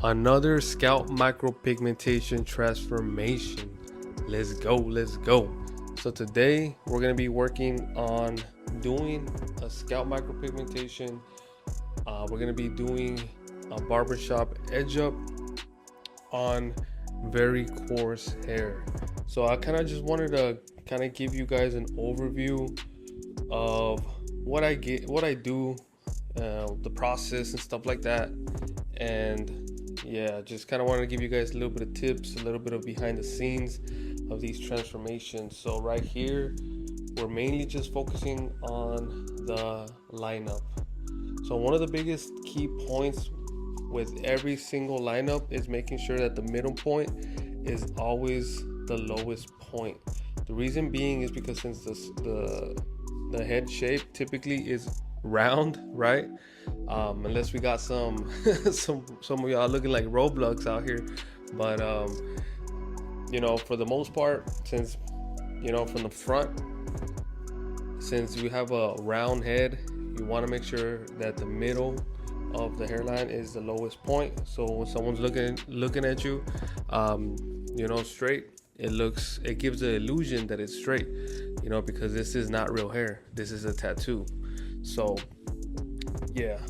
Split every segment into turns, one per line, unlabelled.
Another scalp micropigmentation transformation. Let's go. So today we're going to be working on doing a scalp micropigmentation. We're going to be doing a barbershop edge up on very coarse hair. So I kind of just wanted to kind of give you guys an overview of what I do, the process and stuff like that. And yeah, just kind of wanted to give you guys a little bit of tips, a little bit of behind the scenes of these transformations. So right here, we're mainly just focusing on the lineup. So one of the biggest key points with every single lineup is making sure that the middle point is always the lowest point. The reason being is because since the head shape typically is round, right? Unless we got some some of y'all looking like Roblox out here, but for the most part, since from the front, since you have a round head, you want to make sure that the middle of the hairline is the lowest point. So when someone's looking at you, straight, it gives the illusion that it's straight, because this is not real hair. This is a tattoo. So yeah,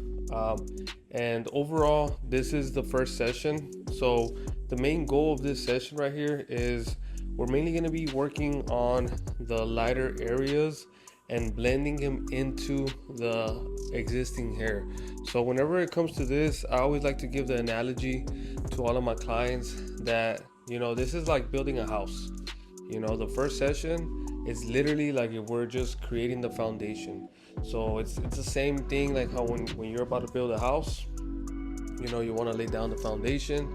and overall, this is the first session. So the main goal of this session right here is we're mainly going to be working on the lighter areas and blending them into the existing hair. So whenever it comes to this, I always like to give the analogy to all of my clients that this is like building a house. The first session is literally like if we're just creating the foundation. So it's the same thing like how when you're about to build a house, you want to lay down the foundation,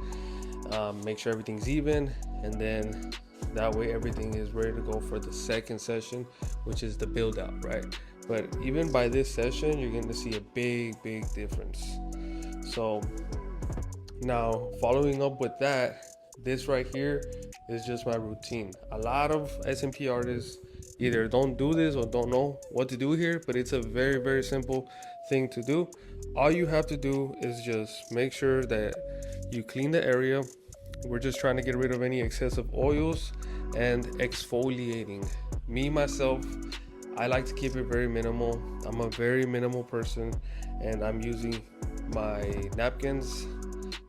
make sure everything's even, and then that way everything is ready to go for the second session, which is the build out, right? But even by this session, you're going to see a big difference. So now following up with that, this right here is just my routine. A lot of SMP artists either don't do this or don't know what to do here, but it's a very simple thing to do. All you have to do is just make sure that you clean the area. We're just trying to get rid of any excessive oils and exfoliating. Me myself, I like to keep it very minimal. I'm a very minimal person, and I'm using my napkins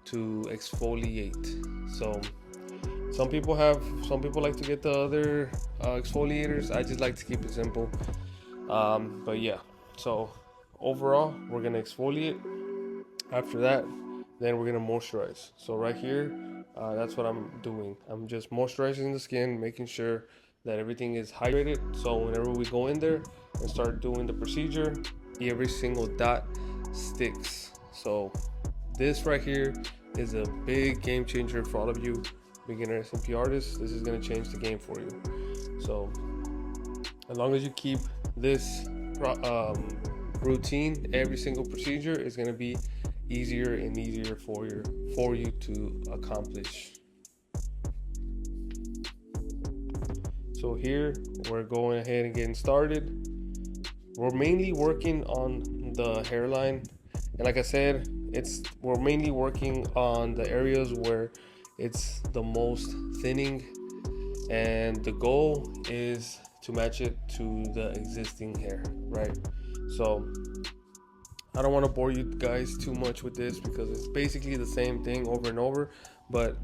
to exfoliate. So some people like to get the other exfoliators. I just like to keep it simple. But yeah, so overall, we're gonna exfoliate. After that, then we're gonna moisturize. So right here, that's what I'm doing. I'm just moisturizing the skin, making sure that everything is hydrated. So whenever we go in there and start doing the procedure, every single dot sticks. So this right here is a big game changer for all of you beginner SMP artists. This is going to change the game for you. So as long as you keep this routine, every single procedure is going to be easier and easier for you to accomplish. So here we're going ahead and getting started. We're mainly working on the hairline, and like I said, we're mainly working on the areas where it's the most thinning, and the goal is to match it to the existing hair, right? So I don't want to bore you guys too much with this because it's basically the same thing over and over. But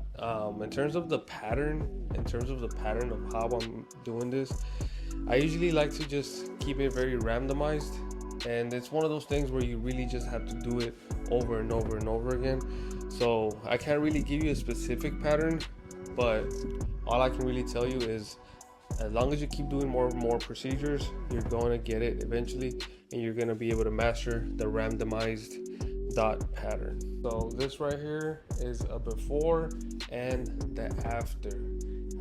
in terms of the pattern of how I'm doing this, I usually like to just keep it very randomized. And it's one of those things where you really just have to do it over and over again. So I can't really give you a specific pattern, but all I can really tell you is as long as you keep doing more and more procedures, you're going to get it eventually, and you're going to be able to master the randomized dot pattern. So this right here is a before and the after.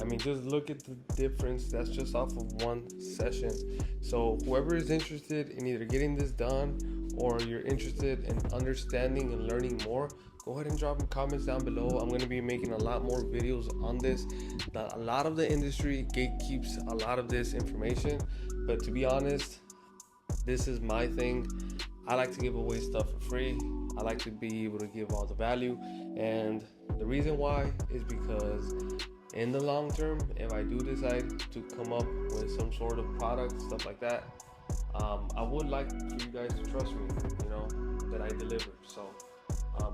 I mean, just look at the difference. That's just off of one session. So whoever is interested in either getting this done or you're interested in understanding and learning more, go ahead and drop comments down below. I'm going to be making a lot more videos on this. Now, a lot of the industry gatekeeps a lot of this information, but to be honest, this is my thing. I like to give away stuff for free. I like to be able to give all the value, and the reason why is because in the long term, if I do decide to come up with some sort of product, stuff like that, I would like for you guys to trust me, that I deliver. So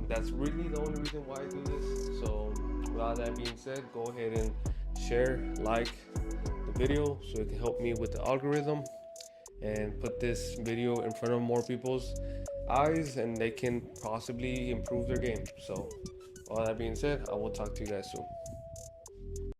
that's really the only reason why I do this. So with all that being said, go ahead and share, like the video so it can help me with the algorithm and put this video in front of more people's eyes, and they can possibly improve their game. So all that being said, I will talk to you guys soon.